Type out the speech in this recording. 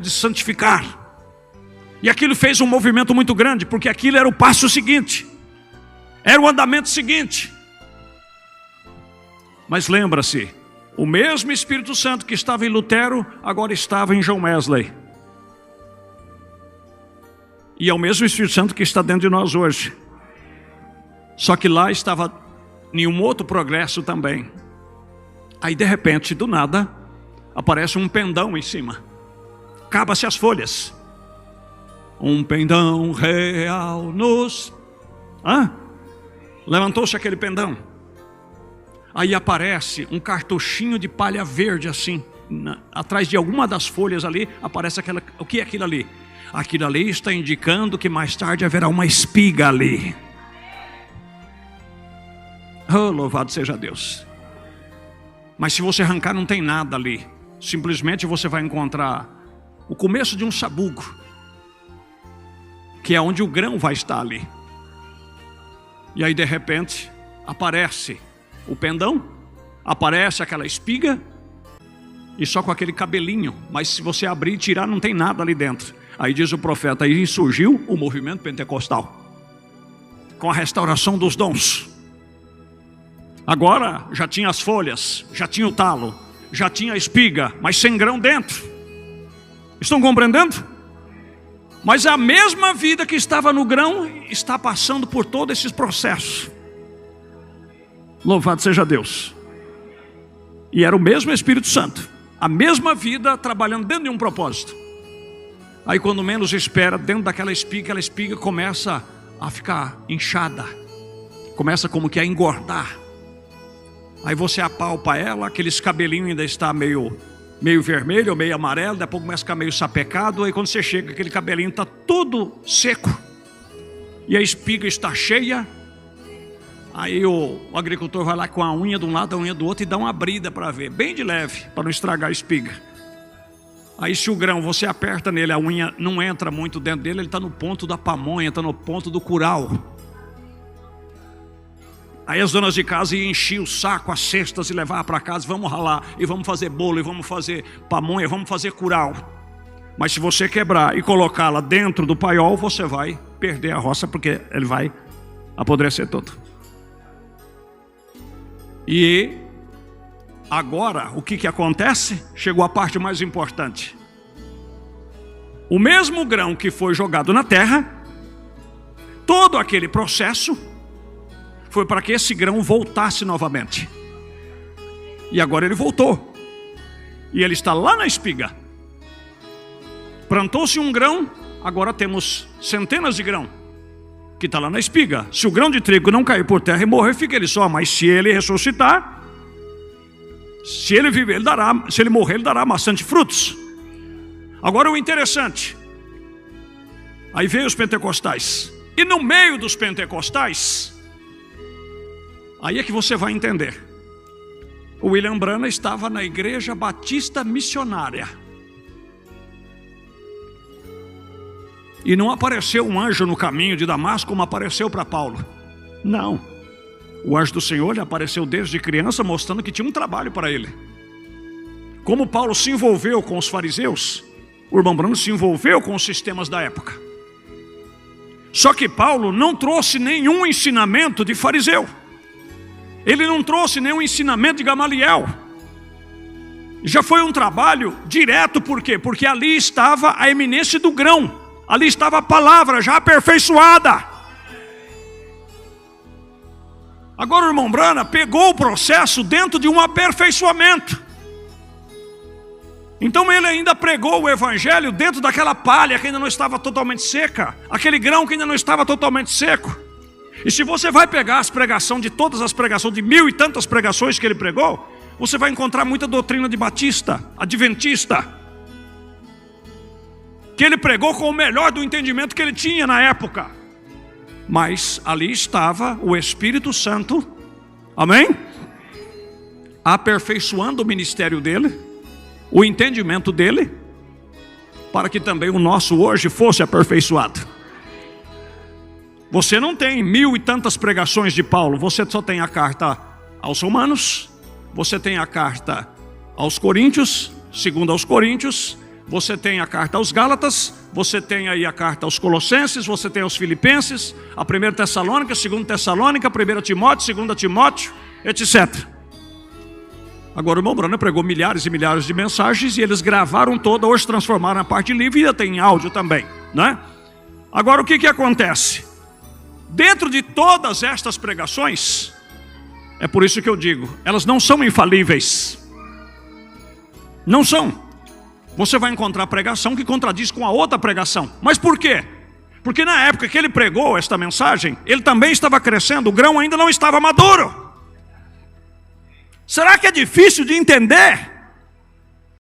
de santificar. E aquilo fez um movimento muito grande, porque aquilo era o passo seguinte, era o andamento seguinte. Mas lembra-se, o mesmo Espírito Santo que estava em Lutero, agora estava em John Wesley. E é o mesmo Espírito Santo que está dentro de nós hoje. Só que lá estava em um outro progresso também. Aí de repente, do nada, aparece um pendão em cima. Acaba-se as folhas. Um pendão real nos... Levantou-se aquele pendão. Aí aparece um cartuchinho de palha verde assim. Atrás de alguma das folhas ali, aparece aquela... O que é aquilo ali? Aquilo ali está indicando que mais tarde haverá uma espiga ali. Oh, louvado seja Deus. Mas se você arrancar, não tem nada ali. Simplesmente você vai encontrar o começo de um sabugo, que é onde o grão vai estar ali. E aí de repente aparece o pendão, aparece aquela espiga, e só com aquele cabelinho. Mas se você abrir e tirar, não tem nada ali dentro. Aí diz o profeta, aí surgiu o movimento pentecostal, com a restauração dos dons. Agora já tinha as folhas, já tinha o talo, já tinha a espiga, mas sem grão dentro. Estão compreendendo? Mas a mesma vida que estava no grão está passando por todo esse processo. Louvado seja Deus. E era o mesmo Espírito Santo, a mesma vida trabalhando dentro de um propósito. Aí quando menos espera, dentro daquela espiga, aquela espiga começa a ficar inchada, começa como que a engordar. Aí você apalpa ela, aqueles cabelinhos ainda está meio vermelho, meio amarelo, depois começa a ficar meio sapecado. Aí quando você chega, aquele cabelinho está todo seco, e a espiga está cheia. Aí o agricultor vai lá com a unha de um lado, a unha do outro, e dá uma brida para ver, bem de leve, para não estragar a espiga. Aí se o grão, você aperta nele, a unha não entra muito dentro dele, ele está no ponto da pamonha, está no ponto do curau. Aí as donas de casa iam encher o saco, as cestas, e levar para casa, vamos ralar, e vamos fazer bolo, e vamos fazer pamonha, vamos fazer curau. Mas se você quebrar e colocá-la dentro do paiol, você vai perder a roça, porque ele vai apodrecer todo. E agora, o que acontece? Chegou a parte mais importante. O mesmo grão que foi jogado na terra, todo aquele processo foi para que esse grão voltasse novamente. E agora ele voltou. E ele está lá na espiga. Plantou-se um grão, agora temos centenas de grão que está lá na espiga. Se o grão de trigo não cair por terra e morrer, fica ele só. Mas se ele ressuscitar, se ele viver, ele dará. Se ele morrer, ele dará bastante frutos. Agora o interessante, aí veio os pentecostais. E no meio dos pentecostais, aí é que você vai entender. O William Branham estava na Igreja Batista Missionária. E não apareceu um anjo no caminho de Damasco como apareceu para Paulo. Não. O anjo do Senhor lhe apareceu desde criança, mostrando que tinha um trabalho para ele. Como Paulo se envolveu com os fariseus, o irmão Branham se envolveu com os sistemas da época. Só que Paulo não trouxe nenhum ensinamento de fariseu. Ele não trouxe nenhum ensinamento de Gamaliel. Já foi um trabalho direto, por quê? Porque ali estava a eminência do grão. Ali estava a palavra já aperfeiçoada. Agora o irmão Branham pegou o processo dentro de um aperfeiçoamento. Então ele ainda pregou o evangelho dentro daquela palha que ainda não estava totalmente seca, aquele grão que ainda não estava totalmente seco. E se você vai pegar as pregações de todas as pregações, de 1000 e tantas pregações que ele pregou, você vai encontrar muita doutrina de batista, adventista, que ele pregou com o melhor do entendimento que ele tinha na época. Mas ali estava o Espírito Santo, amém? Aperfeiçoando o ministério dele, o entendimento dele, para que também o nosso hoje fosse aperfeiçoado. Você não tem 1000 e tantas pregações de Paulo, você só tem a carta aos Romanos, você tem a carta aos Coríntios, segundo aos Coríntios, Você tem a carta aos Gálatas, você tem aí a carta aos Colossenses, você tem aos Filipenses, a 1 Tessalônica, 2 Tessalônica, 1 Timóteo, 2 Timóteo, etc. Agora o irmão Branham pregou milhares e milhares de mensagens e eles gravaram toda, hoje transformaram na parte livre e ainda tem em áudio também, né? Agora o que acontece? Dentro de todas estas pregações, é por isso que eu digo, elas não são infalíveis. Não são. Você vai encontrar pregação que contradiz com a outra pregação. Mas por quê? Porque na época que ele pregou esta mensagem, ele também estava crescendo, o grão ainda não estava maduro. Será que é difícil de entender?